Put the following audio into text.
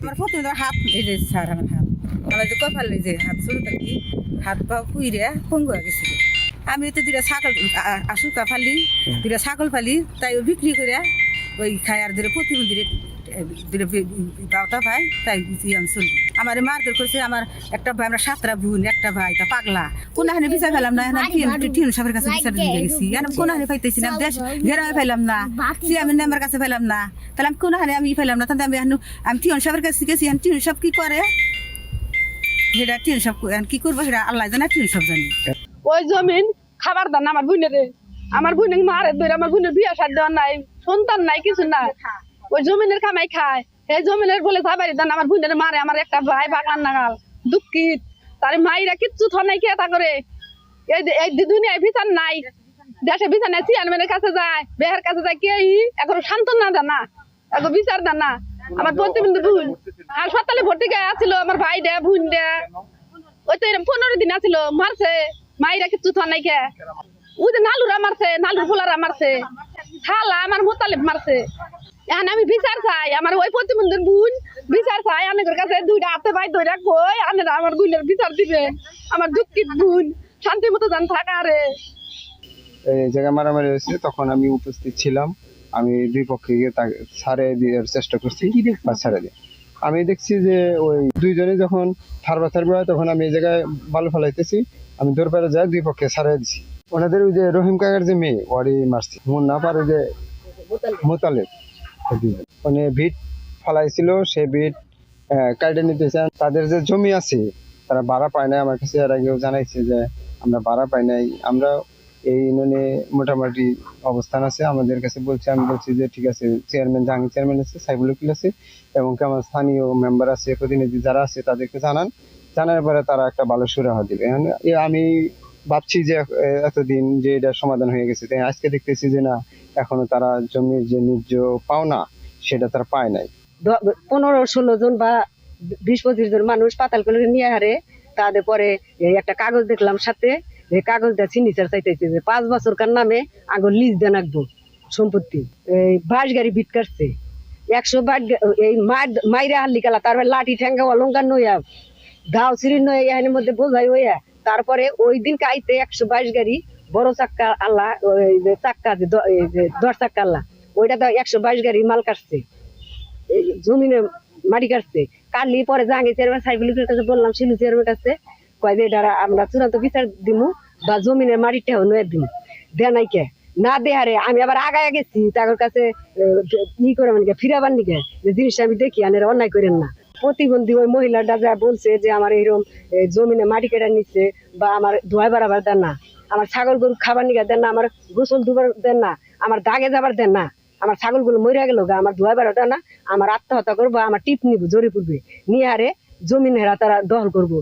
আমার প্রথমে হাত এই যে স্যার আমার হাত আমার যে কপাল এই যে হাত শুরু থাকি হাত পা পুইরে পঙ্গু হয়ে গেছিল আমি তো দুটা ছাগল আশুকা ফালি দুটা ছাগল ফালি তাই ও বিক্রি করে ওই খাই আর দুটো প্রতিবন্ধী গাওতা ভাই তাই আমি চলি আমার মারধর করছে আমার একটা ভাই আমরা 7টা বোন একটা ভাই তা পাগলা কোনখানে বিচার পেলাম না টিউন সাহেবের কাছে বিচার দিয়ে গেছি কোনখানে পাইতেছি না দেশ ঘেরামে পাইলাম না চেয়ারম্যান মেম্বার কাছে পেলাম না তাহলে আমি কোনখানে আমি পাইলাম না তাহলে আমি টিউন সাহেবের কাছে গেছি টিউন সাহেব কি করে সেটা টিউন সাহেব কি করবো সেটা আল্লাহ জানে টিউন সাহেব জানি ওই জমিন খাবার দান আমার বোনের মারে ধরে আমার বোনের বিয়া সার দেওয়ার নাই সন্তান নাই কিছু না ওই জমিনের কামাই খায় এই জমিনের বলে যাবারি দান আমার বোনের মারে আমার একটা ভাই বাগান নাগাল দুঃখিত তার মাইরা কিচ্ছু থনাই খেয়ে তা করে এই দুনিয়ায় বিচার নাই দেশে বিচার নাই চেয়ারম্যানের কাছে যায় বেহের কাছে যায় কে এখন সান্ত্বনা দেন না এখন বিচার দেন না আমার প্রতিবন্ধী বোন হাসপাতালে ভর্তি গায়ে আছিল আমার ভাই দে বোন দে ওই তো এরকম 15 দিন আছিল মারছে মাইরা কিচ্ছু থনাই খেয়ে ওই যে নালুরা মারছে নালুর ফুলারা মারছে থালা আমার মোতালেব মারছে এখন আমি বিচার চাই আমার ওই প্রতিবন্ধীর বোন বিচার চাই অনেকের কাছে 2টা হাতে ভাই ধরে কই আনেরা আমার বোনের বিচার দিবেন আমার দুঃখিত বোন শান্তি মতো যান থাকা রে এই জায়গায় মারামারি হয়েছে তখন আমি উপস্থিত ছিলাম আমি দুই পক্ষে গিয়ে ছাড়ে দেওয়ার চেষ্টা করছি বা ছাড়ে দিই আমি দেখছি যে ওই দুইজনে যখন থারবা হয় তখন আমি এই জায়গায় বালু ফেলাইতেছি আমি দৌড় পেরে যাই দুই পক্ষে ছাড়ে দিছি ওনাদের ওই যে রহিম কাকার যে মেয়ে ওরই মারছি মুন্না পারে যে মোতালেব মানে ভিট ফলাইছিল সে ভিট কাটে নিতে চান তাদের যে জমি আছে তারা ভাড়া পায় নাই আমার কাছে এর আগেও জানাইছে যে আমরা ভাড়া পাই নাই আমরা এই ইউনিয়নে মোটামুটি অবস্থান আছে আমাদের কাছে বলছে আমি বলছি যে ঠিক আছে চেয়ারম্যান জাহাঙ্গীর চেয়ারম্যান আছে সাইবুল উকিল আছে এবং কি আমার স্থানীয় মেম্বার আছে প্রতিনিধি যারা আছে তাদেরকে জানার পরে তারা একটা ভালো সুরাহা দিবে আমি ভাবছি যে এতদিন যে এটা সমাধান হয়ে গেছে তাই আজকে দেখতেছি যে না এখনো তারা জমির যে ন্যায্য পাওনা সেটা তারা পায় নাই 15-16 জন বা 20-25 জন মানুষ পাতাল করে নিয়ে হারে তাদের পরে একটা কাগজ দেখলাম সাথে এই কাগজটা সিগনেচার চাইতেছে যে 5 বছরকার নামে আগর লিজ দেন রাখবো সম্পত্তি এই বাস গাড়ি বিট কাটছে 100 এই মাইরা হাল্লি কালা তারপর লাঠি ঠেঙ্গা অলঙ্কার নইয়া দাও সিঁড়ি নইয়া এর মধ্যে বোঝাই হইয়া তারপরে ওই দিন কাইতে 122 গাড়ি বড় চাক্কা আল্লাহ ওই যে চাক্কা যে 10 চাক্কা আল্লাহ ওইটা তো 122 গাড়ি মাল কাটছে জমিনে মাটি কাটছে কাটলি পরে জাহাঙ্গীর চেয়ারম্যান সাইবুলের কাছে বললাম শিলু চেয়ারম্যানের কাছে কয় যে এটা আমরা চূড়ান্ত বিচার দিমু বা জমিনের মাটিটা নয় দিমু দেয় নাই কে না দেহারে আমি আবার আগায় গেছি তাদের কাছে ই করে মানে ফিরাবার নিকে যে জিনিসটা আমি দেখি আনের অন্যায় করেন না প্রতিবন্ধী ওই মহিলাটা যা বলছে যে আমার এইরকম জমিনে মাটি কেটে নিচ্ছে বা আমার ধোয়া বাড়াবার দেন না আমার ছাগল গরু খাবার নিকে দেন না আমার গোসল দুবার দেন না আমার দাগে যাবার দেন না আমার ছাগলগুলো মরে গেল গা আমার ধোয়া বেড়াটা না আমার আত্মহত্যা করবো আমার টিপ নিবো জোরে পড়বে নিয়ে আরে জমিন হেরা তারা দখল করবো